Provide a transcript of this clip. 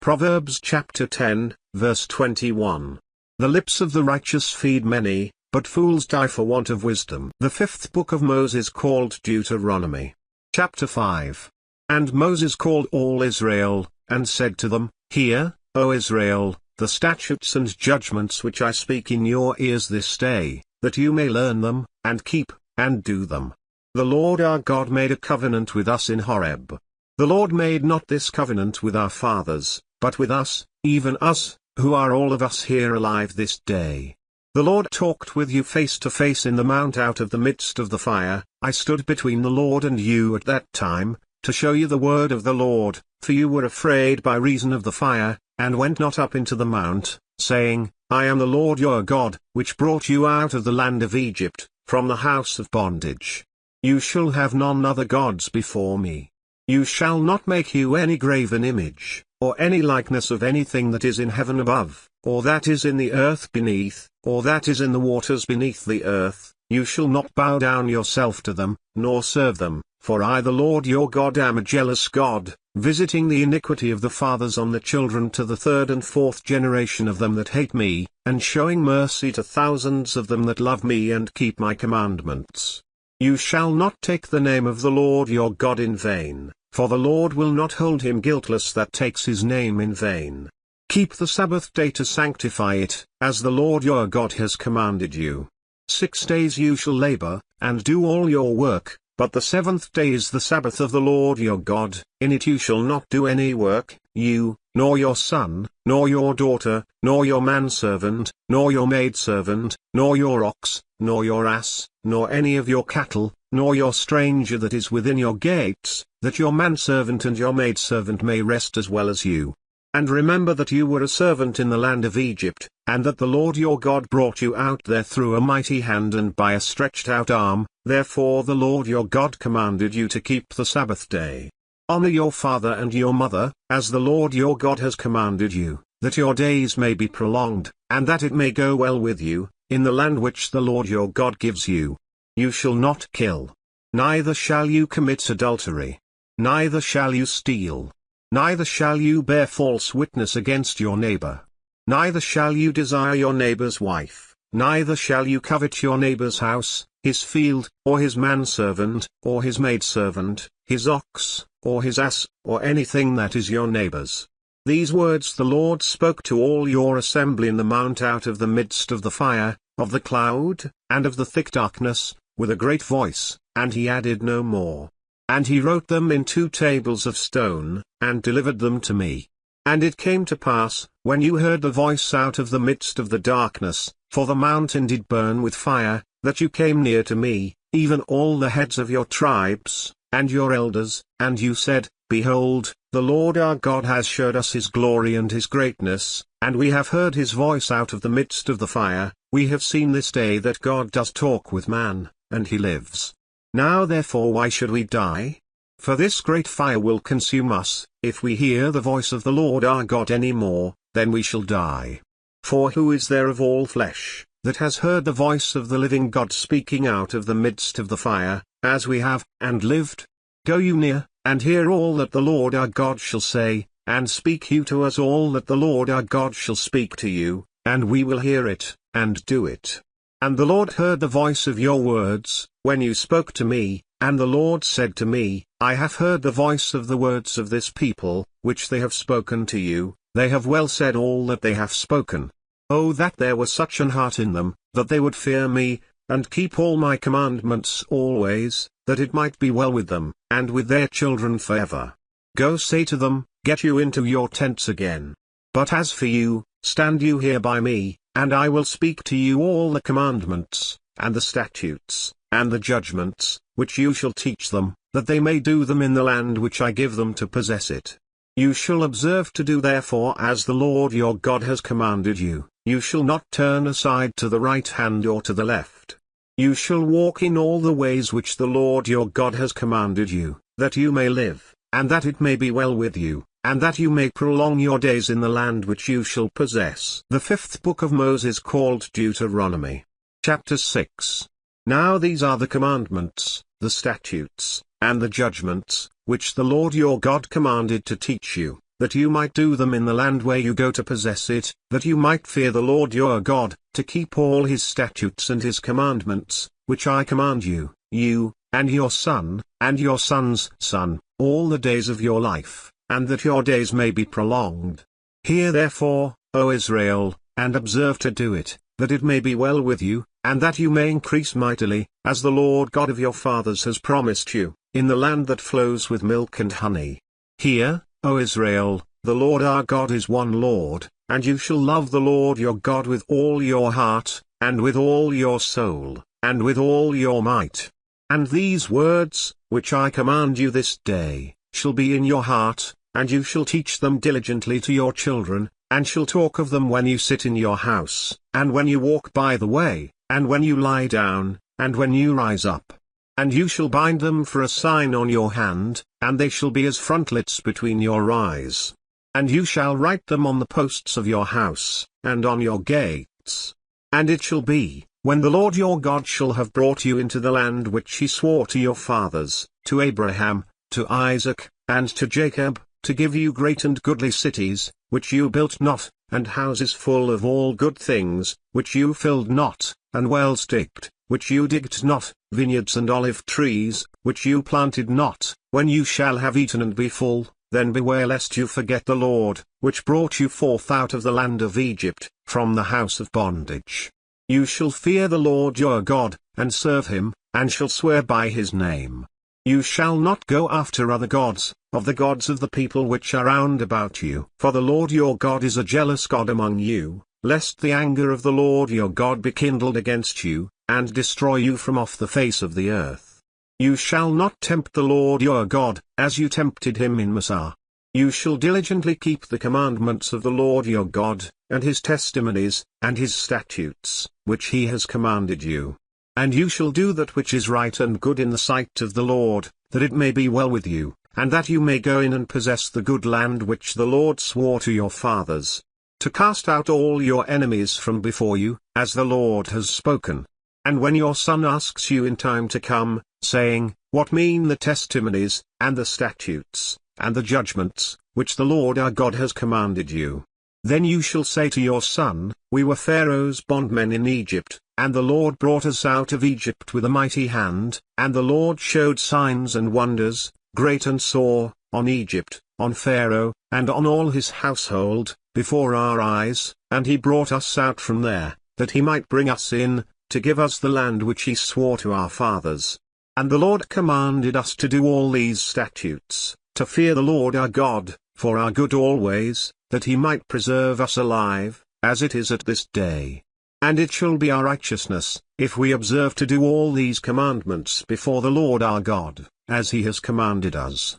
Proverbs chapter 10, verse 21. The lips of the righteous feed many, but fools die for want of wisdom. The fifth book of Moses called Deuteronomy. Chapter 5. And Moses called all Israel, and said to them, Hear, O Israel, the statutes and judgments which I speak in your ears this day, that you may learn them, and keep, and do them. The Lord our God made a covenant with us in Horeb. The Lord made not this covenant with our fathers, but with us, even us, who are all of us here alive this day. The Lord talked with you face to face in the mount out of the midst of the fire. I stood between the Lord and you at that time, to show you the word of the Lord, for you were afraid by reason of the fire, and went not up into the mount, saying, I am the Lord your God, which brought you out of the land of Egypt, from the house of bondage. You shall have none other gods before me. You shall not make you any graven image, or any likeness of anything that is in heaven above, or that is in the earth beneath, or that is in the waters beneath the earth. You shall not bow down yourself to them, nor serve them, for I the Lord your God am a jealous God, visiting the iniquity of the fathers on the children to the third and fourth generation of them that hate me, and showing mercy to thousands of them that love me and keep my commandments. You shall not take the name of the Lord your God in vain, for the Lord will not hold him guiltless that takes his name in vain. Keep the Sabbath day to sanctify it, as the Lord your God has commanded you. 6 days you shall labor, and do all your work, but the seventh day is the Sabbath of the Lord your God. In it you shall not do any work, you, nor your son, nor your daughter, nor your manservant, nor your maidservant, nor your ox, nor your ass, nor any of your cattle, nor your stranger that is within your gates, that your manservant and your maidservant may rest as well as you. And remember that you were a servant in the land of Egypt, and that the Lord your God brought you out there through a mighty hand and by a stretched out arm. Therefore the Lord your God commanded you to keep the Sabbath day. Honor your father and your mother, as the Lord your God has commanded you, that your days may be prolonged, and that it may go well with you, in the land which the Lord your God gives you. You shall not kill. Neither shall you commit adultery. Neither shall you steal. Neither shall you bear false witness against your neighbor. Neither shall you desire your neighbor's wife. Neither shall you covet your neighbor's house, his field, or his manservant, or his maidservant, his ox, or his ass, or anything that is your neighbor's. These words the Lord spoke to all your assembly in the mount out of the midst of the fire, of the cloud, and of the thick darkness, with a great voice, and he added no more. And he wrote them in 2 tables of stone, and delivered them to me. And it came to pass, when you heard the voice out of the midst of the darkness, for the mountain did burn with fire, that you came near to me, even all the heads of your tribes, and your elders, and you said, Behold, the Lord our God has showed us his glory and his greatness, and we have heard his voice out of the midst of the fire. We have seen this day that God does talk with man, and he lives. Now therefore why should we die? For this great fire will consume us. If we hear the voice of the Lord our God any more, then we shall die. For who is there of all flesh, that has heard the voice of the living God speaking out of the midst of the fire, as we have, and lived? Go you near, and hear all that the Lord our God shall say, and speak you to us all that the Lord our God shall speak to you, and we will hear it, and do it. And the Lord heard the voice of your words, when you spoke to me, and the Lord said to me, I have heard the voice of the words of this people, which they have spoken to you. They have well said all that they have spoken. Oh, that there were such an heart in them, that they would fear me, and keep all my commandments always, that it might be well with them, and with their children forever. Go say to them, Get you into your tents again. But as for you, stand you here by me, and I will speak to you all the commandments, and the statutes, and the judgments, which you shall teach them, that they may do them in the land which I give them to possess it. You shall observe to do therefore as the Lord your God has commanded you. You shall not turn aside to the right hand or to the left. You shall walk in all the ways which the Lord your God has commanded you, that you may live, and that it may be well with you, and that you may prolong your days in the land which you shall possess. The fifth book of Moses called Deuteronomy. Chapter 6. Now these are the commandments, the statutes, and the judgments, which the Lord your God commanded to teach you, that you might do them in the land where you go to possess it, that you might fear the Lord your God, to keep all his statutes and his commandments, which I command you, you, and your son, and your son's son, all the days of your life, and that your days may be prolonged. Hear therefore, O Israel, and observe to do it, that it may be well with you, and that you may increase mightily, as the Lord God of your fathers has promised you, in the land that flows with milk and honey. Hear, O Israel, the Lord our God is one Lord, and you shall love the Lord your God with all your heart, and with all your soul, and with all your might. And these words, which I command you this day, shall be in your heart, and you shall teach them diligently to your children, and shall talk of them when you sit in your house, and when you walk by the way, and when you lie down, and when you rise up. And you shall bind them for a sign on your hand, and they shall be as frontlets between your eyes. And you shall write them on the posts of your house, and on your gates. And it shall be, when the Lord your God shall have brought you into the land which he swore to your fathers, to Abraham, to Isaac, and to Jacob, to give you great and goodly cities, which you built not, and houses full of all good things, which you filled not, and wells digged, which you digged not, vineyards and olive trees, which you planted not. When you shall have eaten and be full, then beware lest you forget the Lord, which brought you forth out of the land of Egypt, from the house of bondage. You shall fear the Lord your God, and serve him, and shall swear by his name. You shall not go after other gods, of the gods of the people which are round about you. For the Lord your God is a jealous God among you, lest the anger of the Lord your God be kindled against you, and destroy you from off the face of the earth. You shall not tempt the Lord your God, as you tempted him in Massah. You shall diligently keep the commandments of the Lord your God, and his testimonies, and his statutes, which he has commanded you. And you shall do that which is right and good in the sight of the Lord, that it may be well with you, and that you may go in and possess the good land which the Lord swore to your fathers, to cast out all your enemies from before you, as the Lord has spoken. And when your son asks you in time to come, saying, What mean the testimonies, and the statutes, and the judgments, which the Lord our God has commanded you? Then you shall say to your son, We were Pharaoh's bondmen in Egypt, and the Lord brought us out of Egypt with a mighty hand, and the Lord showed signs and wonders, great and sore, on Egypt, on Pharaoh, and on all his household, before our eyes, and he brought us out from there, that he might bring us in, to give us the land which he swore to our fathers. And the Lord commanded us to do all these statutes, to fear the Lord our God, for our good always, that he might preserve us alive, as it is at this day. And it shall be our righteousness, if we observe to do all these commandments before the Lord our God, as he has commanded us.